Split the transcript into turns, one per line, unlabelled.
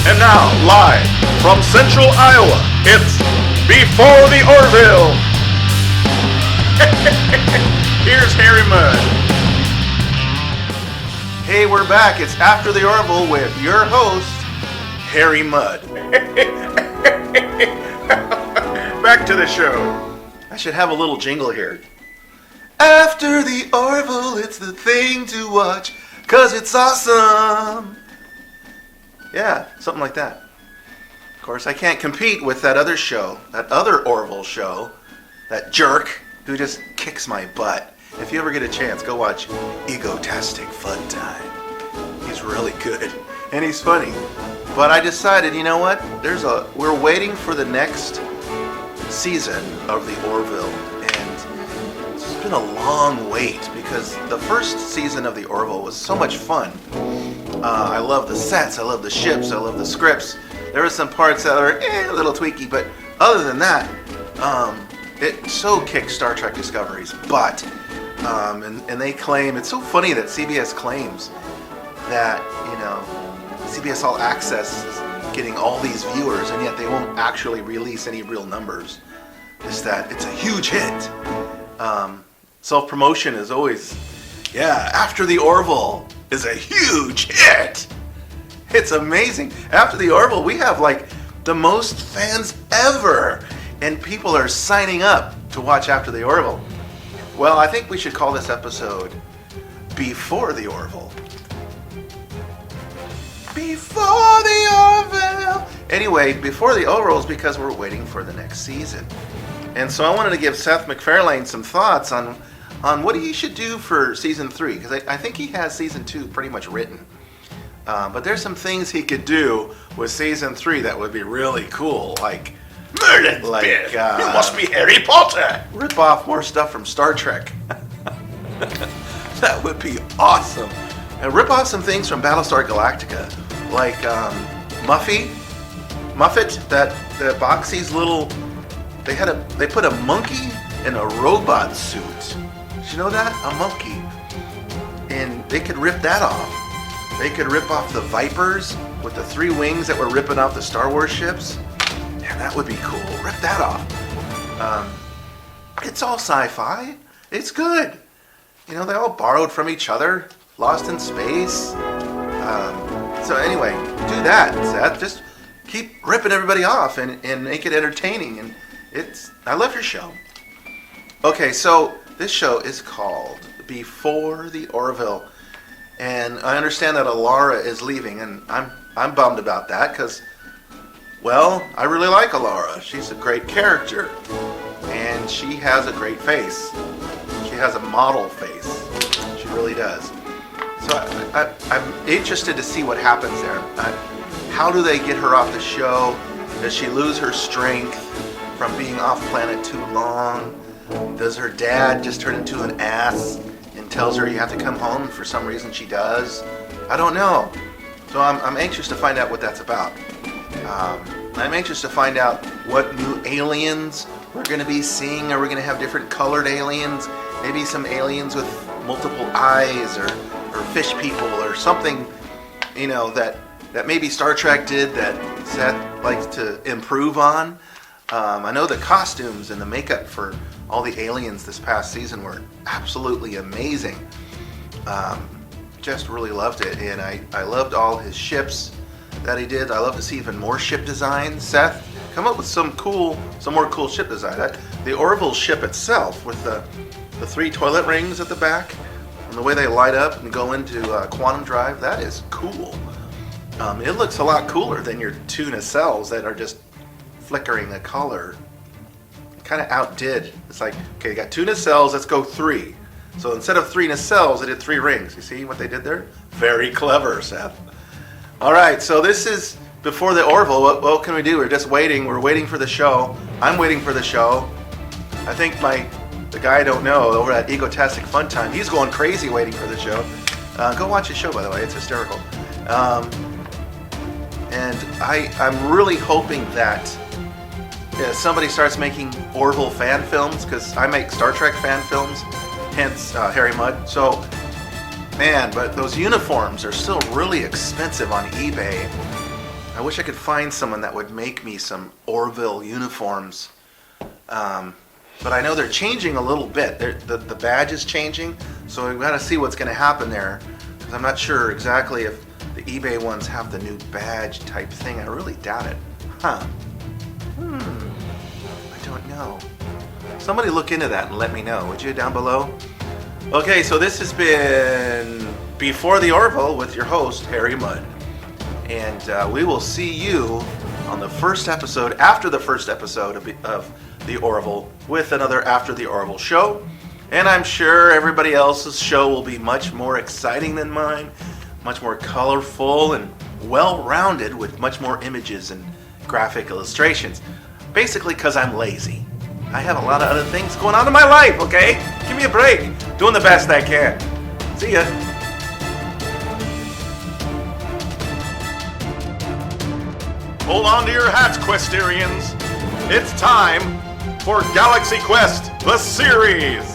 And now, live from Central Iowa, it's Before the Orville. Here's Harry Mudd.
Hey, we're back. It's After the Orville with your host, Harry Mudd.
Back to the show.
I should have a little jingle here. After the Orville, it's the thing to watch, 'cause it's awesome. Yeah, something like that. Of course, I can't compete with that other show, that other Orville show, that jerk who just kicks my butt. If you ever get a chance, go watch Egotastic Fun Time. He's really good, and he's funny. But I decided, you know what? We're waiting for the next season of the Orville, and it's been a long wait because the first season of the Orville was so much fun. I love the sets, I love the ships, I love the scripts. There were some parts that are a little tweaky, but other than that, it so kicked Star Trek Discovery's butt. And they claim, it's so funny that CBS claims that, CBS All Access is getting all these viewers, and yet they won't actually release any real numbers. It's that it's a huge hit. Self-promotion is always, After the Orville is a huge hit. It's amazing. After the Orville, we have like the most fans ever, and people are signing up to watch After the Orville. Well, I think we should call this episode Before the Orville. Before the Orville. Anyway, Before the Orville is because we're waiting for the next season. And so I wanted to give Seth MacFarlane some thoughts on what he should do for season 3, because I think he has season 2 pretty much written. But there's some things he could do with season 3 that would be really cool, like
Merlin's beard. You must be Harry Potter.
Rip off more stuff from Star Trek. That would be awesome. And rip off some things from Battlestar Galactica, like Muffet, that the Boxy's little. They put a monkey in a robot suit. Did you know that? A monkey. And they could rip that off. They could rip off the Vipers with the 3 wings that were ripping off the Star Wars ships. Yeah, that would be cool. Rip that off. It's all sci-fi. It's good. They all borrowed from each other. Lost in space. So anyway, do that, Seth. Just keep ripping everybody off and make it entertaining. And I love your show. Okay, so this show is called Before the Orville. And I understand that Alara is leaving, and I'm bummed about that because, well, I really like Alara. She's a great character, and she has a great face. She has a model face. She really does. So I'm interested to see what happens there. How do they get her off the show? Does she lose her strength from being off planet too long? Does her dad just turn into an ass and tells her you have to come home? For some reason she does. I don't know. So I'm anxious to find out what that's about. I'm anxious to find out what new aliens we're going to be seeing. Are we going to have different colored aliens? Maybe some aliens with multiple eyes or fish people or something, that maybe Star Trek did that Seth likes to improve on. I know the costumes and the makeup for all the aliens this past season were absolutely amazing. Just really loved it, and I loved all his ships that he did. I love to see even more ship designs. Seth, come up with some more cool ship design. The Orville ship itself with the 3 toilet rings at the back and the way they light up and go into quantum drive, that is cool. It looks a lot cooler than your 2 nacelles that are just flickering a color. Kind of outdid. It's like, okay, you got 2 nacelles, let's go 3. So instead of 3 nacelles, they did 3 rings. You see what they did there? Very clever, Seth. All right, so this is Before the Orville. What can we do? We're just waiting. We're waiting for the show. I'm waiting for the show. I think the guy I don't know over at Egotastic Fun Time, he's going crazy waiting for the show. Go watch his show, by the way. It's hysterical. And I'm really hoping that somebody starts making Orville fan films, because I make Star Trek fan films, hence Harry Mudd. So, man, but those uniforms are still really expensive on eBay. I wish I could find someone that would make me some Orville uniforms. But I know they're changing a little bit. The badge is changing, so we've got to see what's going to happen there. Because I'm not sure exactly if the eBay ones have the new badge type thing. I really doubt it. Huh. I don't know. Somebody look into that and let me know, would you, down below? Okay, so this has been Before the Orville with your host, Harry Mudd. And we will see you on the first episode, after the first episode of the Orville, with another After the Orville show. And I'm sure everybody else's show will be much more exciting than mine, much more colorful and well-rounded with much more images and graphic illustrations. Basically because I'm lazy. I have a lot of other things going on in my life, okay? Give me a break. Doing the best I can. See ya.
Hold on to your hats, Questerians. It's time for Galaxy Quest, the series.